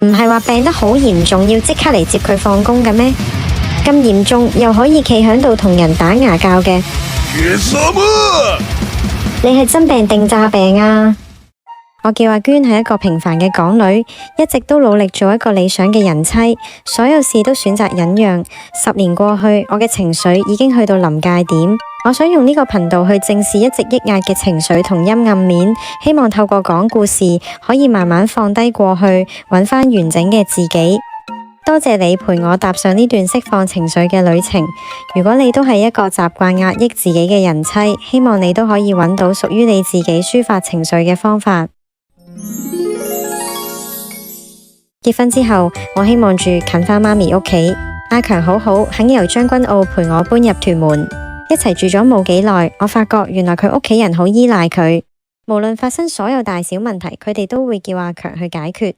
唔係話病得好嚴重要即刻嚟接佢放工嘅咩？咁嚴重又可以企響度同人打牙鉸嘅，你係真病定詐病啊？我叫阿娟係一個平凡嘅港女，一直都努力做一個理想嘅人妻，所有事都選擇忍讓。10年過去，我嘅情緒已經去到臨界點。我想用呢個頻道去正視一直抑壓嘅情緒同陰暗面，希望透過講故事，可以慢慢放低過去，揾返完整嘅自己。多謝你陪我踏上呢段釋放情緒嘅旅程。如果你都係一個習慣壓抑自己嘅人妻，希望你都可以揾到屬於你自己抒發情緒嘅方法。結婚之後，我希望住近返媽咪屋企。阿強好好，肯由將軍澳陪我搬入屯門。一齊住咗冇幾耐，我發覺原來佢屋企人好依賴佢，無論發生所有大小問題，佢哋都會叫阿強去解決。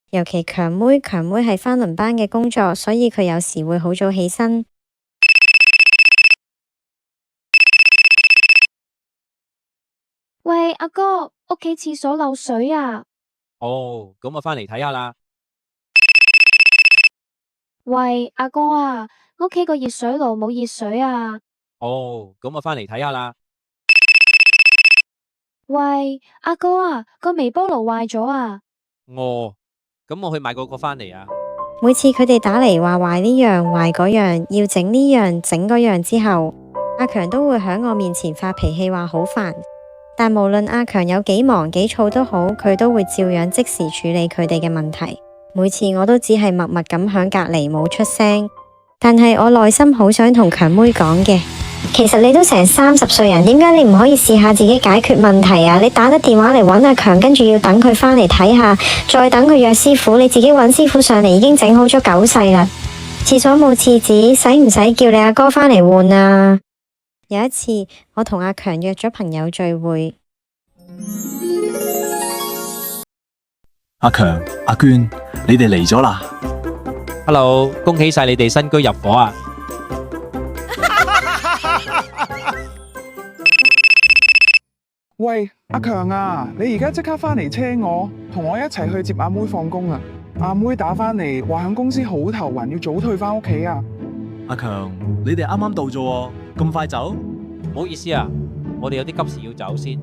尤其強妹係返輪班嘅工作，所以佢有時會好早起身。喂，阿哥，屋企廁所漏水啊！哦，咁我返嚟睇下啦。喂，阿哥啊，屋企個熱水爐冇熱水啊！哦，咁我返嚟睇下啦。喂，阿哥啊，個微波爐壞咗啊！哦，咁我去買個返嚟啊。每次佢哋打嚟話壞呢樣壞嗰樣，要整呢樣整嗰樣之後，阿強都會喺我面前發脾氣話好煩。但無論阿強有幾忙幾躁都好，佢都會照樣即時處理佢哋嘅問題。每次我都只係默默咁響隔籬冇出聲，但係我內心好想同強妹講嘅，其實你都成30歲人，點解你唔可以試下自己解決問題啊？你打得電話嚟搵阿強，跟住要等佢返嚟睇下，再等佢約師傅，你自己搵師傅上嚟已經整好咗9世啦。廁所冇廁紙，使唔使叫你阿哥返嚟換啊？有一次，我同阿強約咗朋友聚會。阿強、阿娟，你哋嚟咗啦 Hello， 恭喜晒你哋新居入伙啊！喂，阿強啊，你而家即刻返嚟車我，同我一齊去接阿妹放工啊！阿妹打返嚟話響公司好頭暈，要早退返屋企啊！阿強，你哋啱啱到啫，咁快走？唔好意思啊，我哋有啲急事要走先。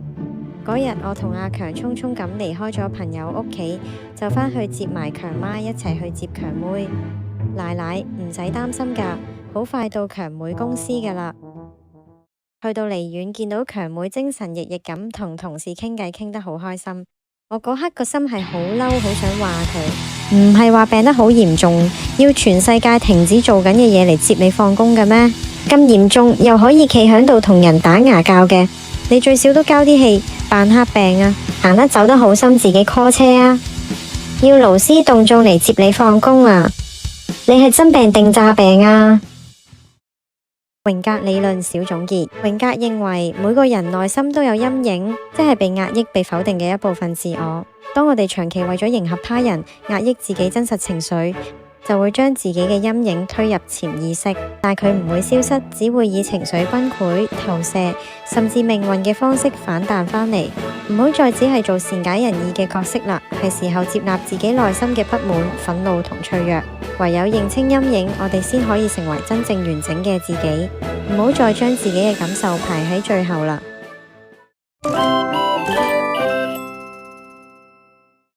嗰日我同阿強匆匆咁離開咗朋友屋企，就返去接埋強媽一齊去接強妹。奶奶唔使擔心㗎，好快到強妹公司㗎啦。去到離遠見到強妹精神奕奕咁同同事傾偈，傾得好開心。我嗰刻個心係好嬲，好想話佢，唔係話病得好嚴重，要全世界停止做緊嘅嘢嚟接你放工嘅咩？咁嚴重又可以企響度同人打牙鉸嘅，你最少都交啲氣，扮黑病啊，行得走得好心自己 call 車啊，要勞師動眾嚟接你放工啊，你係真病定詐病啊？榮格理論小總結，榮格認為每個人內心都有陰影，即係被壓抑、被否定嘅一部分自我。當我哋長期為咗迎合他人，壓抑自己真實情緒，就會將自己嘅陰影推入潛意識，但佢唔會消失，只會以情緒崩潰、投射，甚至命運嘅方式反彈返嚟。唔好再只係做善解人意嘅角色啦，係時候接納自己內心嘅不滿、憤怒同脆弱。唯有認清陰影，我哋先可以成為真正完整嘅自己。唔好再將自己嘅感受排喺最後啦。